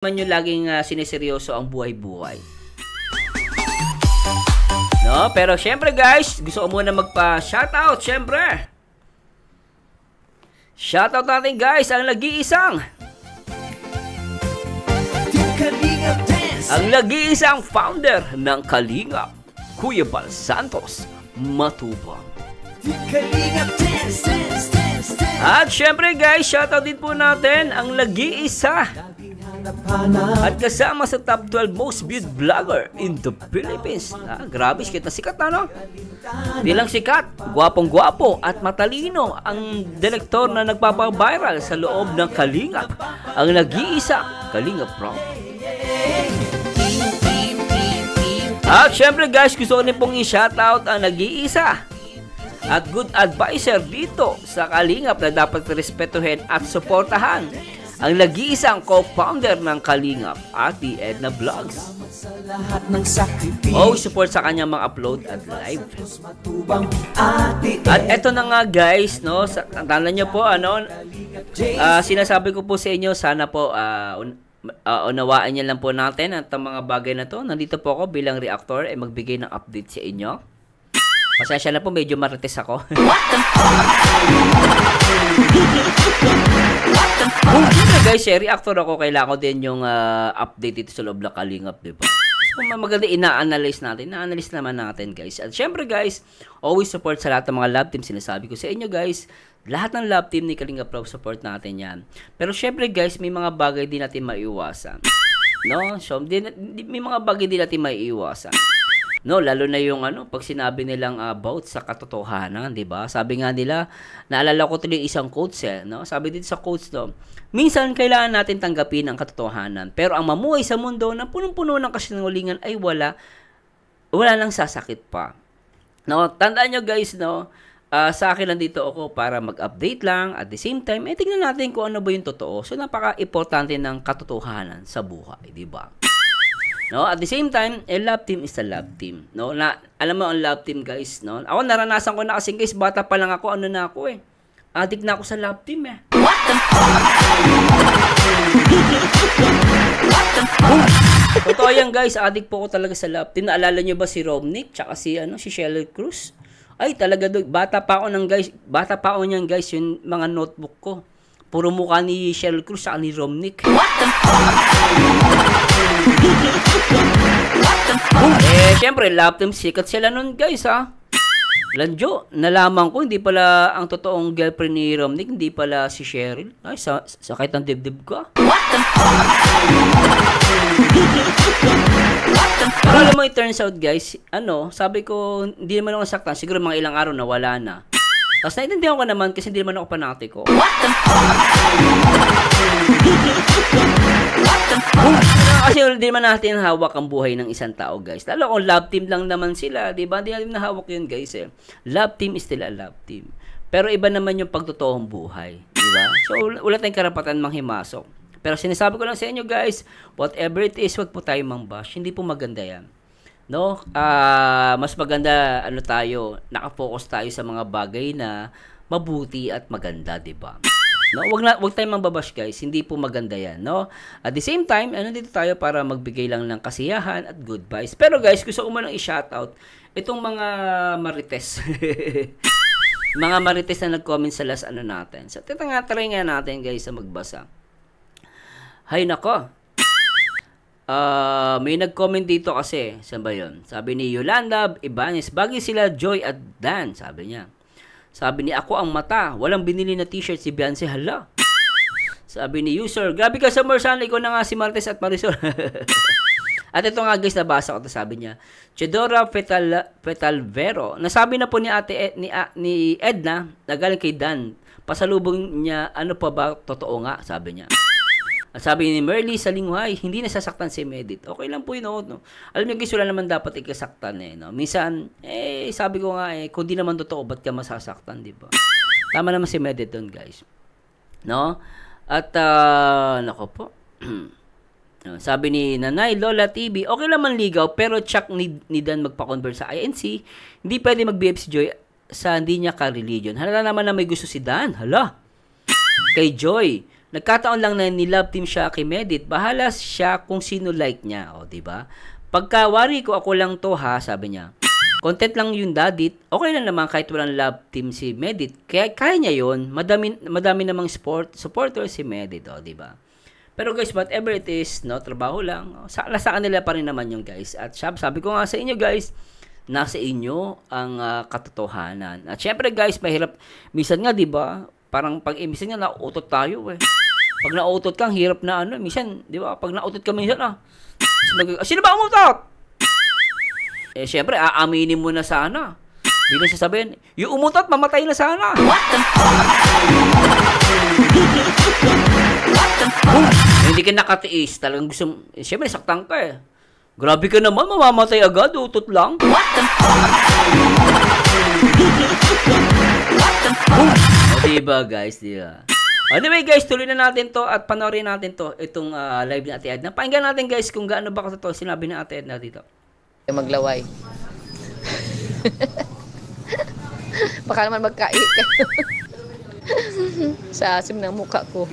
Man nyo laging sineseryoso ang buhay-buhay. No? Pero syempre guys, gusto ko muna magpa-shoutout syempre. Shoutout natin guys, ang nag-iisang founder ng Kalingap, Kuya Bal Santos Matubang. At syempre guys, shoutout din po natin ang nag-iisa at kasama sa top 12 most viewed vlogger in the Philippines. Grabe, sikat na no? Di lang sikat, gwapong-gwapo at matalino ang direktor na nagpapaviral sa loob ng Kalingap, ang nag-iisa Kalingap Pro. At syempre guys, gusto ko rin pong i-shoutout ang nag-iisa at good advisor dito sa Kalingap na dapat respetuhin at suportahan, ang nag-iisang co-founder ng Kalingap, Ate Edna Vlogs. Support sa kanyang mga upload at live. At eto na nga guys, no, tandaan nyo po, sinasabi ko po sa inyo, sana po unawaan niya lang po natin at ang mga bagay na to. Nandito po ako bilang reactor ay magbigay ng update sa inyo. Pasensya na po, medyo marites ako. Guys, reactor ako, kailangan ko din yung update dito sa loob ng Kalingap, diba? So, maganda ina-analyze natin. Na-analyze naman natin, guys. At syempre, guys, always support sa lahat ng mga love team. Sinasabi ko sa inyo, guys, lahat ng love team ni Kalingap Pro, support natin yan. Pero syempre, guys, may mga bagay din natin maiiwasan. No? So, may mga bagay din natin maiiwasan. No, lalo na yung pag sinabi nilang about sa katotohanan, 'di ba? Sabi nga nila, naalala ko tuloy isang quotes no? Sabi dito sa quotes no, minsan kailangan natin tanggapin ang katotohanan, pero ang mamuhay sa mundo na punong-puno ng kasinungalingan ay wala nang sasakit pa. No, tandaan nyo guys, no, sa akin lang dito ako para mag-update lang, at the same time, tingnan natin kung ano ba yung totoo. So napaka-importante ng katotohanan sa buhay, 'di ba? No, at the same time, a love team is a love team. No, alam mo ang love team, guys, no? Ako naranasan ko na kasi guys, bata pa lang ako, Addict na ako sa love team eh. What the fuck? Totoo yan guys, addict po ako talaga sa love team. Naalala nyo ba si Romnick tsaka si Sheryl Cruz? Ay, talaga bata pa ako niyan guys, yung mga notebook ko. Puro mukha ni Sheryl Cruz at ni Romnick. What the fuck? Syempre, love team, sikat sila nun, guys, ha? Lanjo, nalaman ko, hindi pala ang totoong girlfriend ni Romnick, hindi pala si Sheryl. Ay, sakit ang dibdib ko. What the fuck? Pero alam mo, it turns out, guys, sabi ko, hindi naman ako nasaktan. Siguro mga ilang araw na wala na. Tapos naiintindihan ko naman kasi hindi naman ako panatiko. What the fuck? Kasi hindi naman natin hawak ang buhay ng isang tao, guys. Lalo kung love team lang naman sila, di ba? Hindi natin nahawak yun, guys. Love team is still a love team. Pero iba naman yung pagtotoong buhay, di ba? So, wala tayong karapatan manghimasok. Pero sinasabi ko lang sa inyo, guys, whatever it is, wag po tayo mangbash. Hindi po maganda yan. No? Mas maganda, nakafocus tayo sa mga bagay na mabuti at maganda, di ba? No, wag tayong mambabash guys, hindi po maganda 'yan, no? At the same time, dito tayo para magbigay lang ng kasiyahan at good vibes. Pero guys, gusto ko man i-shoutout itong mga marites. Mga marites na nag-comment sa last natin. So, try nga natin guys sa magbasa. Hay nako. May nag-comment dito kasi, saan ba 'yon? Sabi ni Yolanda Ibanez, bagay sila Joy at Dan, sabi niya. Sabi ni ako ang mata, walang binili na t-shirt si Beyonce, hala. Sabi ni user, grabe ka sa Marsan, ikaw na nga si Martes at Marisol. At ito nga guys, nabasa ko ito, sabi niya, Chedora Fetalvero, nasabi na po ni ni Edna, na galing kay Dan, pasalubong niya, ano pa ba, totoo nga, sabi niya. At sabi ni Merly Salingway, hindi nasasaktan si Medit. Okay lang po yun, no? Alam niyo guys, wala naman dapat ikasaktan no? Minsan, sabi ko nga kung di naman totoo, ba't ka masasaktan, di ba? Tama naman si Medit doon, guys. No? At, nako po. Sabi ni Nanay Lola TV, okay lang manligaw, pero tsak ni Dan magpa-convert sa INC, hindi pwede mag-BF si Joy sa hindi niya ka-religion. Hala naman na may gusto si Dan, hala. Kay Joy, Nagkataon lang na ni-love team siya kay Medit. Bahala siya kung sino like niya. O, diba? Pagkawari ko, ako lang to ha, sabi niya. Content lang yung dadit. Okay lang naman kahit walang love team si Medit. Kaya niya yun. Madami namang supporter si Medit. O, diba? Pero guys, whatever it is, no, trabaho lang. Nasa kanila pa rin naman yung guys. At sabi ko nga sa inyo guys, nasa inyo ang katotohanan. At syempre guys, mahirap. Minsan nga, diba? Parang minsan nga nauutot tayo eh. Pag nauutot kang hirap na ano, minsan, di ba? Pag nauutot ka minsan, sino ba umutot? Eh, syempre, aaminin mo na sana. Bilang sasabihin, yung umutot, mamatay na sana. What the Hindi ka nakatiis. Talagang gusto, syempre, saktan ka eh. Grabe ka naman, mamamatay agad, utot lang. What the O, diba guys, diba? Anyway guys, tuloy na natin to at panoorin natin to, itong live ni Ate Edna. Pakinggan natin guys kung gaano ba katotoo sinabi ni Ate Edna dito. Maglaway. Baka naman magkait ka. Sa asim ng mukha ko.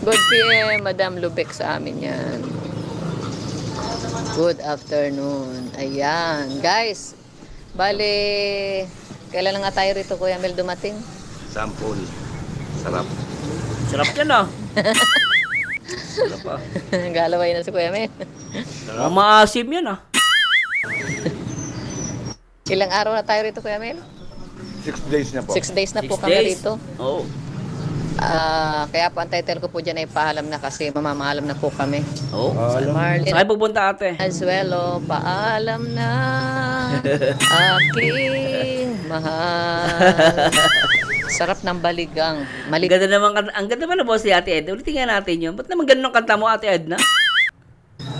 Good PM, Madam Lubeck sa amin yan. Good afternoon. Ayan. Guys, bale, kailan nga tayo rito, Kuya Mel, dumating? Sample. Sarap. Sarap yan ah. Sarap ah. Galaway na si Kuya Mel. Maasim yan ah. Ilang araw na tayo rito, Kuya Mel? 6 days na po. 6 days na 6 po kami days. rito. Oo. Kaya po ang title ko po dyan ay paalam na kasi mamamaalam na po kami. Oo. Marlene Saan pupunta ate? Azuelo, paalam na aking mahal. Sarap ng baligang. Ang ganda naman boss si Ate Edna. Ulitin nga natin yun. Ba't naman ganun ang kanta mo, Ate Edna?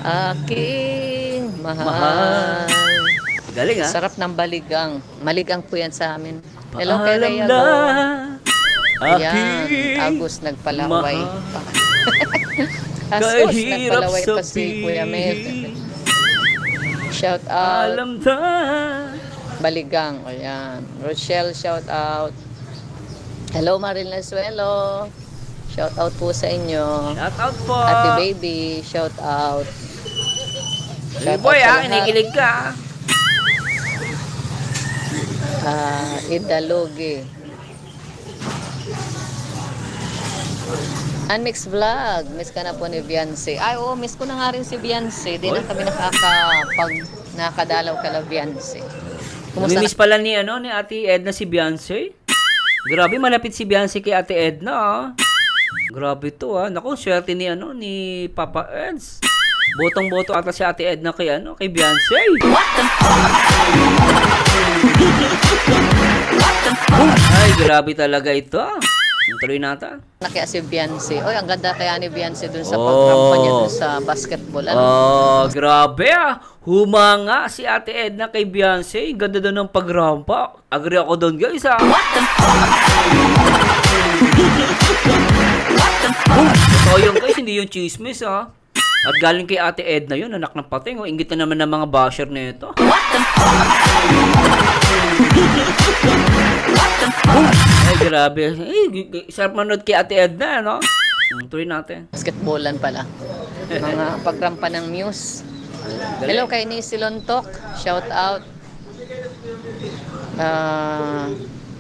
Aking mahal. Galing ah. Sarap ng baligang. Maligang po yan sa amin. Hello, kay Paalam Rhea na Go. aking Ayan, Agus nagpalaway pa. kahirap Asus, nagpalaway pa si sabihin. Kuya Mel. Shout out. Alam na. Baligang. Ayan. Rochelle, shout out. Hello, Maril Nasuelo. Shout out po sa inyo. Shout out po. Ate Baby, shout out. Hey boy ah, kinikilig ka. Idalugi. Unmixed Vlog. Miss ka na po ni Beyonce. Ay, oo, miss ko na nga rin si Beyonce. Di na kami nakadalaw kala Beyonce. Namimiss pala ni Ate Edna si Beyonce. Grabe, malapit si Beyonce kay Ate Edna ah. Grabe to ah. Naku, swerte ni Papa Eds. Botong-boto ata si Ate Edna kay Beyonce. What the Ay, grabe talaga ito ah. Tuloy natin. Kaya si Beyonce. Oy, ang ganda kaya ni Beyonce dun sa pagrampa niya dun sa basketball. Grabe ah. Humanga si Ate Edna kay Beyonce. Ganda doon ng pagrampa. Agree ako doon guys ah. What the Totoo yun guys, hindi yung chismis ah. At galing kay Ate Edna yun, anak ng pating. Ingit na naman ng mga basher nito. What the Ay, grabe. Sarap manood kay Ate Edna, no? Tuloy natin. Basketballan pala. Mga pagrampa ng Muse. Hello kay Nisi Lontok. Shout out.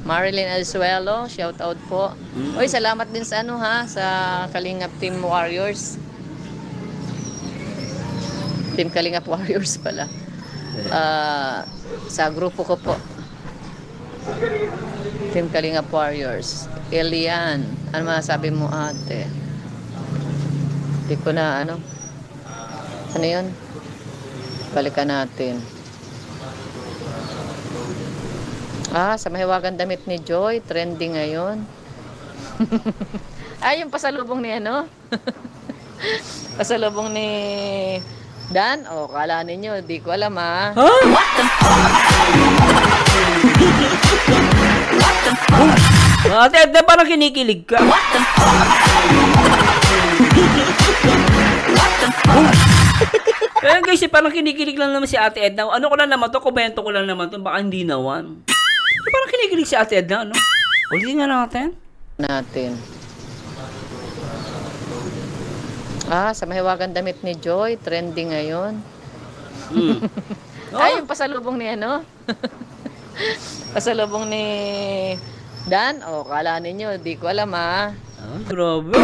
Marilyn Alzuelo. Shout out po. Oy, salamat din sa sa Kalingap Team Warriors. Team Kalingap Warriors pala. Sa grupo ko po. Team Kalingap Warriors. Elian. Ano masasabi mo ate? Hindi ko na ano yun? Balikan natin. Sa mahiwagang damit ni Joy. Trending ngayon. Yung pasalubong ni pasalubong ni Dan. Kala ninyo. Di ko alam ha. Huh? What the Ate Edna, parang kinikilig ka. What the Kaya guys, parang kinikilig lang naman si Ate Edna. Ano ko lang naman to, komento ko lang naman to, baka hindi naman. Parang kinikilig si Ate Edna, ano? Ulitin nga natin. Sa mahiwagang damit ni Joy, trending ngayon. Mm. Ay, yung pasalubong ni ano? Pasalubong ni Dan? Kala ninyo, di ko alam Grabe.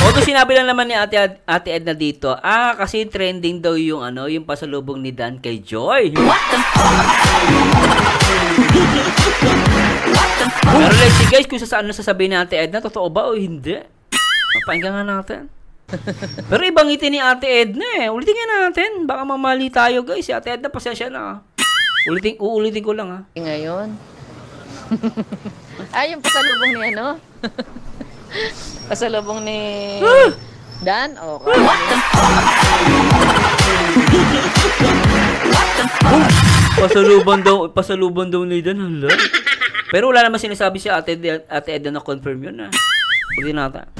Ito sinabi lang naman ni Ate Edna dito, kasi trending daw yung yung pasalubong ni Dan kay Joy. Pero let's see guys, kung saan sasabihin ni Ate Edna, totoo ba o hindi? Mapahinggan nga natin. Pero ibang ngiti ni Ate Edna Ulitin nga natin. Baka mamali tayo guys. Si Ate Edna, pasensya na. Uulitin ko lang ngayon. Ay, yung pasalubong ni ano? Pasalubong ni Dan? Pasalubong daw ni Dan. Hala. Pero wala naman sinasabi si Ate Edna na confirm yun Ulitin natin.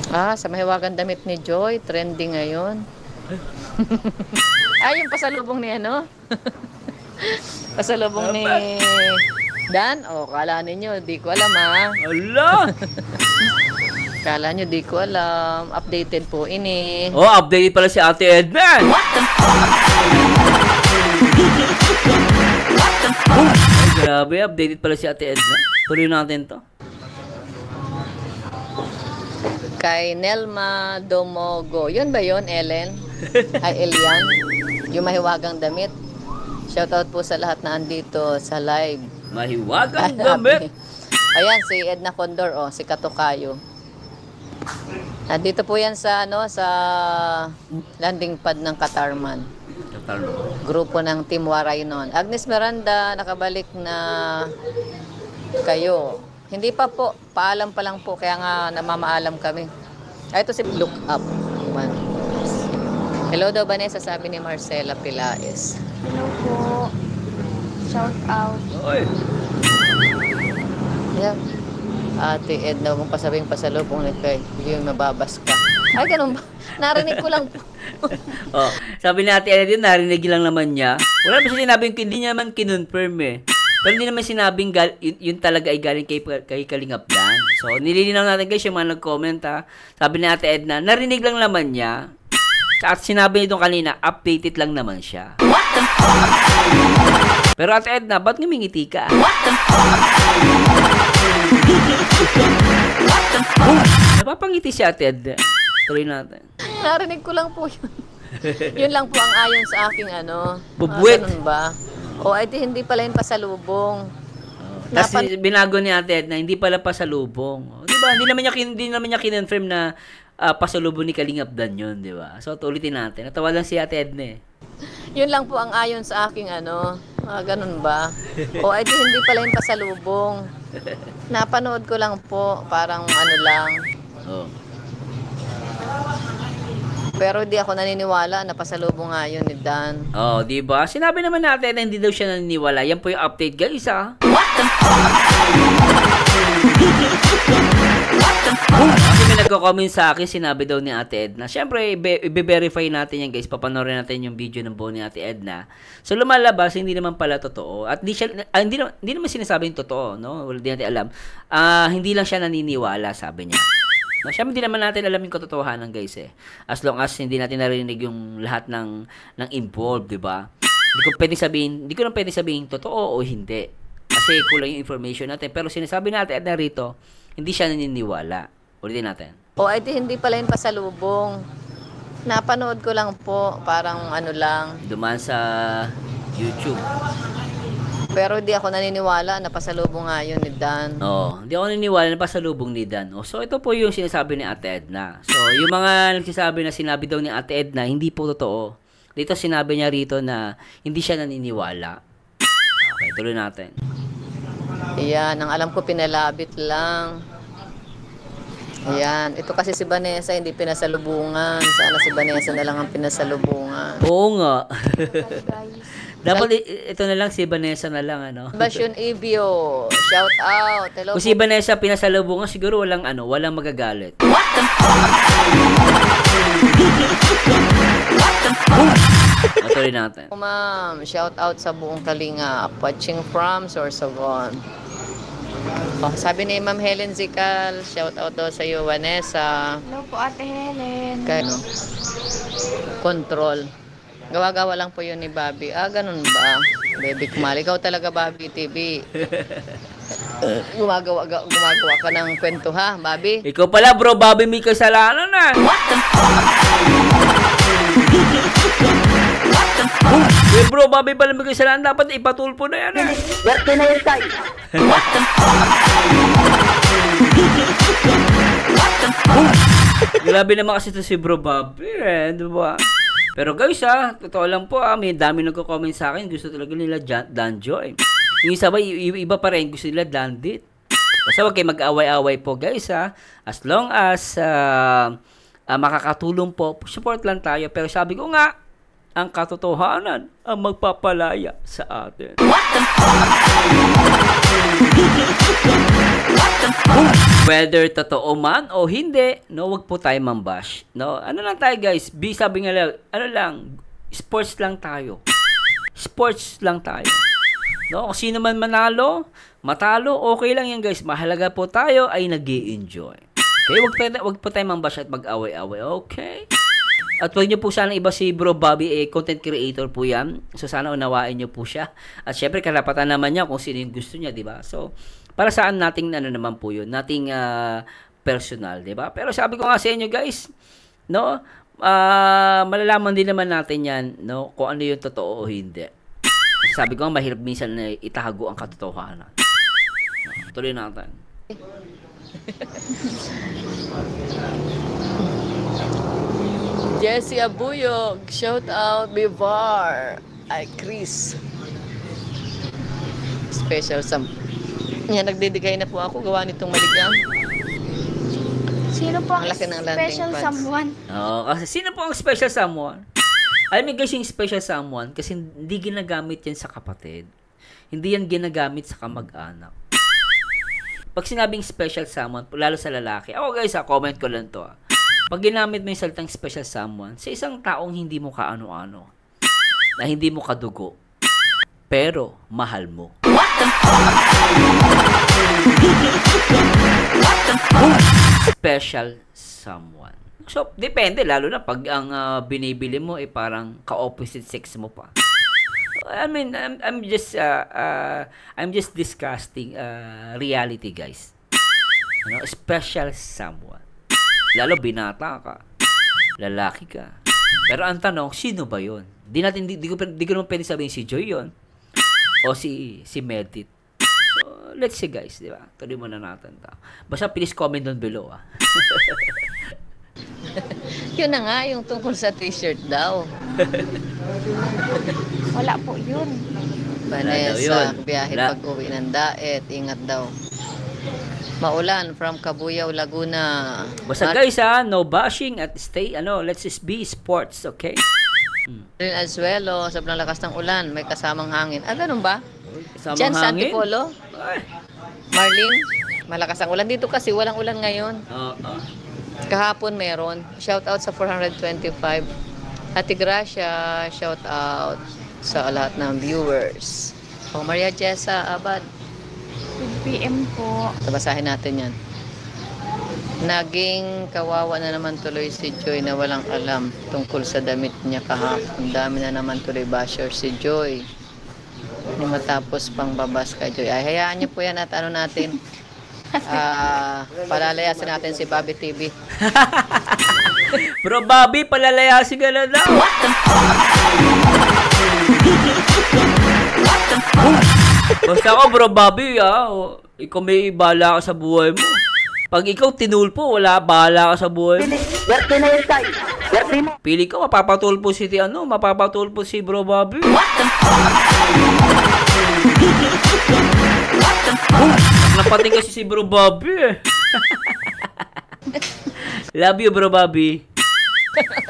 Sa mahiwagang damit ni Joy, trending ngayon. Ay, yung pasalubong ni ano? Pasalubong ni Dan? Kala ninyo, di ko alam Ala! Kala nyo, di ko alam. Updated po ini. Updated pala si Ate Edna. Grabe, updated pala si Ate Edna. Tuloy natin to. Kay Nelma Domogo. Yun ba yun, Ellen? Ay, Elian. Yung mahiwagang damit. Shoutout po sa lahat na andito sa live. Mahiwagang damit. Ayan, si Edna Condor, si Katukayo. Dito po yan sa, sa landing pad ng Katarman. Grupo ng Team Waray noon. Agnes Miranda, nakabalik na kayo. Hindi pa po, paalam pa lang po, kaya nga namamaalam kami. Ito si Look Up. Hello daw, Vanessa, sabi ni Marcela Pilaes. Hello po. Shout out. Oy. Yeah. Ate Edna, huwag mong pasabing pasalubong ni Kay. Hindi yung mababas ka. Ay, ganun ba? Narinig ko lang po. Sabi ni Ate Edna, narinig lang naman niya. Wala ba siya sinabing, hindi niya naman kinonfirm Pero hindi naman sinabing yun talaga ay galing kay Kalingap Dan. So, nililinaw natin guys yung mga nag-comment Sabi ni Ate Edna, narinig lang naman niya. At sinabi nito kanina, updated lang naman siya. Pero Ate Edna, ba't ngumingiti ka? Napapangiti si Ate Edna. Tuloy natin. Narinig ko lang po yun. Yun lang po ang ayon sa aking Bubuwit. Ganun ba? Hindi pala yung pasalubong. Tapos binago ni Ate Edna, hindi pala pasalubong. Di ba? Hindi naman niya kinonfirm na pasalubong ni Kalingap Dan yun, di ba? So, ulitin natin. Natawa lang si Ate Edna Yun lang po ang ayon sa aking ganun ba? Hindi pala yung pasalubong. Napanood ko lang po, parang lang. Pero hindi ako naniniwala na pasalubong nga yun ni Dan. Di ba? Sinabi naman natin na hindi daw siya naniniwala. Yan po yung update, guys, Kasi may nagko-comment sa akin, sinabi daw ni Ate Edna. Siyempre, i-verify natin yan, guys. Papanorin natin yung video ng buo ni Ate Edna. So, lumalabas, hindi naman pala totoo. At hindi naman sinasabing totoo, no? Wala din natin alam. Hindi lang siya naniniwala, sabi niya. No, siyempre, hindi naman natin alam yung katotohanan, guys, As long as hindi natin narinig yung lahat ng involved, di ba? Hindi ko na pwedeng sabihin totoo o hindi. Kasi kulang yung information natin. Pero sinasabi natin na rito, hindi siya naniniwala. Ulitin natin. Hindi pala yung pasalubong. Napanood ko lang po, parang lang. Dumaan sa YouTube. Pero di ako naniniwala na pasalubong nga yun ni Dan. Hindi ako naniniwala na pasalubong ni Dan. So, ito po yung sinasabi ni Ate Edna. So, yung mga nagsasabi na sinabi daw ni Ate Edna, hindi po totoo. Dito sinabi niya rito na hindi siya naniniwala. Okay, tuloy natin. Ayan, ang alam ko pinalabit lang. Ayan, ito kasi si Vanessa hindi pinasalubungan. Sana si Vanessa na lang ang pinasalubungan. Oo nga. Guys. Dapat ito na lang, si Vanessa na lang, Basyon Ibio, shout out. Hello Kung si Vanessa pinasalubungan, siguro walang magagalit. Matuloy natin. Ma'am, shout out sa buong Kalingap. Watching from Sorsogon. Oh, sabi ni Ma'am Helen Zical, shout out daw sa iyo, Vanessa. Hello po, Ate Helen. Kaya, no? Control. Gawa-gawa lang po yun ni Bobby. Ah, ganun ba? Baby Kumal. Ikaw talaga, Bobby TV. Gumagawa ka ng kwento, ha, Bobby? Ikaw pala, bro, Bobby, may kasalanan na. Eh, bro, Bobby pala may kasalanan. Dapat ipatulpo na yan, eh. Werte na yun tayo. Grabe naman kasi ito si bro Bobby, eh. Diba? Pero guys, totoo lang po, may dami nagko-comment sa akin. Gusto talaga nila Danjoy. Yung isa ba, iba pa rin. Gusto nila Dandit. Basta huwag kayo mag-away-away po, guys, As long as makakatulong po, support lang tayo. Pero sabi ko nga, ang katotohanan ang magpapalaya sa atin. Whether totoo man o hindi, no, wag po tayo mambash. No, ano lang tayo, guys? Sabi nga lang, ano lang, sports lang tayo. Sports lang tayo. No, kung sino man manalo, matalo, okay lang yan, guys. Mahalaga po tayo ay nag-i-enjoy. Okay, wag po tayo mambash at mag-away-away. Okay? At huwag niyo po sana iba si Bro Bobby, content creator po yan. So, sana unawain niyo po siya. At syempre, karapatan naman niya kung sino yung gusto niya, di ba? So, para saan nating, ano naman po yun, nating personal, di ba? Pero sabi ko nga sa inyo, guys, no, malalaman din naman natin yan, no, kung ano yung totoo o hindi. Sabi ko nga, mahirap minsan na itago ang katotohanan. No, tuloy natin. Jessie Abuyog, shout out Bivar. Ay, Chris. Special yan, nagdedicate na po ako gawa nitong maligam. Sino po ang Ang laki ng landing special pads. someone? Kasi sino po ang special someone? Alam mo guys, yung special someone, kasi hindi ginagamit yan sa kapatid. Hindi yan ginagamit sa kamag-anak. Pag sinabing special someone, lalo sa lalaki, ako guys, comment ko lang to. Pag ginamit mo yung salitang special someone, sa isang taong hindi mo kaano-ano, na hindi mo kadugo, pero mahal mo. Special someone. So, depende, lalo na pag ang binibili mo ay parang ka-opposite sex mo pa. I mean, I'm just discussing reality, guys. Ano, special someone. Lalo binata ka, lalaki ka. Pero ang tanong, sino ba 'yon? Di ko naman pwede sabihin si Joy 'yon o si Medit. So, let's see, guys, di ba? Tuloy muna natin ta. Basta please comment down below, Yun na nga, yung tungkol sa t-shirt daw. Wala po yun. Vanessa, yun. biyahe Wala. pag-uwi ng daet, ingat daw. Maulan from Cabuyao, Laguna. Basta guys, no bashing at let's just be sports, okay? Rin Azuelo, sobrang lakas ng ulan, may kasamang hangin. Ah, ganun ba? Kasamang Diyan sa hangin? Antipolo, Ay. Marlene, malakas ang ulan. Dito kasi walang ulan ngayon. Kahapon meron. Shout out sa 425. Ate Gracia, shout out sa lahat ng viewers. O Maria Jessa Abad. 2 PM po. Basahin natin yan. Naging kawawa na naman tuloy si Joy na walang alam tungkol sa damit niya kahapon. Dami na naman tuloy basher si Joy. Hindi matapos pang babas kay Joy. Ay, hayaan niyo po yan at ano natin. Palalayasin natin si Bobby TV. Bro Bobby, palalayasin ka na daw. Basta ako, Bro Bobby, ikaw may bahala ka sa buhay mo. Pag ikaw tinulpo, wala bahala ka sa buhay mo. Pili ko, mapapatulpo si Bro Bobby. Napating kasi si Bro Bobby, Love you, Bro Bobby.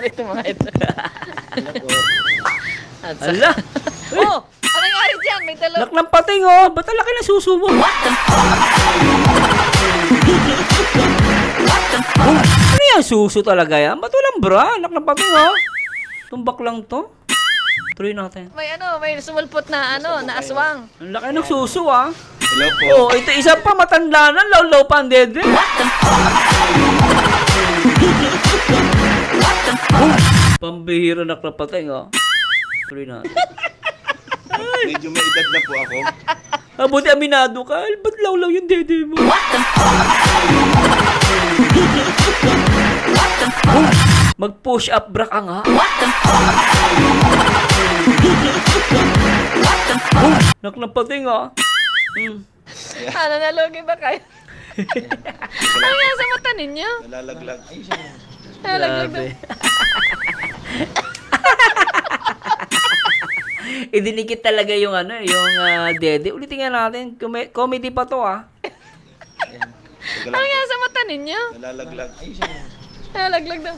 Ito mga ito. Ala! Oh! Ano nangyari dyan? May dalawa. Lak ng pating, Ba't ang laki na susubo? Ano yan? Suso talaga yan? Ba't walang bra? Lak ng pating, Tumbak lang to. Tuloy natin. May may sumulpot na na aswang. Ang laki ng suso, Hello po. Oh, ito isa pa matanda na, law pa ang dede. Pambihira na kapateng, oh. Tuloy na. Medyo may edad na po ako. Buti aminado ka. Ba't law yung dede mo? Mag-push up bra ka nga. Naknapating, oh. Ano, nalugi ba kayo? Ano nga sa mata ninyo? Nalalaglag. Nalalaglag daw. Idinikit talaga yung ano, yung dede. Ulitin nga natin. Comedy pa to, ah. Ano nga sa mata ninyo? Nalalaglag. Nalalaglag daw.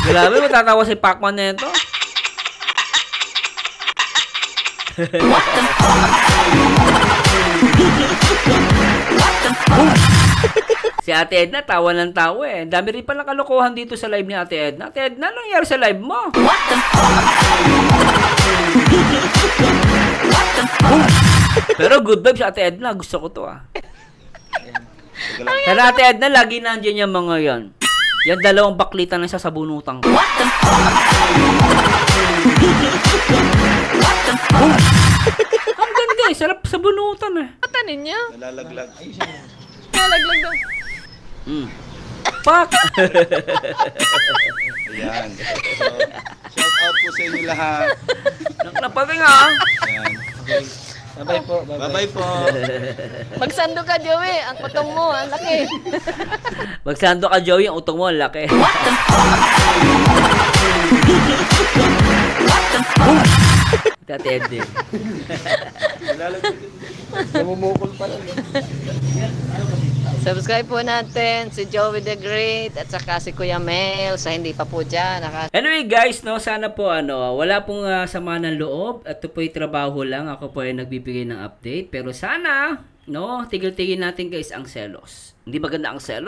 Grabe, matatawa si Pacman na ito. Si Ate Edna, tawa ng tawa eh. Dami rin palang kalokohan dito sa live ni Ate Edna. Ate Edna, anong nangyari sa live mo? Pero good vibes, Ate Edna. Gusto ko to, ah. Sana Ate Edna, lagi nandiyan yung mga yan. Yan dalawang baklitan na sasabunutan ko. Ang ganda eh. Sarap sabunutan eh. Mata ninyo? Nalalaglag. Nalalaglag daw. Fuck! Ayan. So, shout out po sa inyo lahat. Napating, ah. Ayan. Bye-bye po. Bye-bye po. Magsando ka, Joey. Ang utong mo, ang laki. Magsando ka, Joey. Ang utong mo, ang laki. Ate Edna. Namumukol pa lang. Subscribe po natin si Joey the Great at saka si Kuya Mel sa hindi pa po dyan. Anyway guys, no, sana po wala pong sama ng loob at ito po'y trabaho lang. Ako po ay nagbibigay ng update. Pero sana, no, tigil-tigil natin guys ang selos. Hindi maganda ang selos.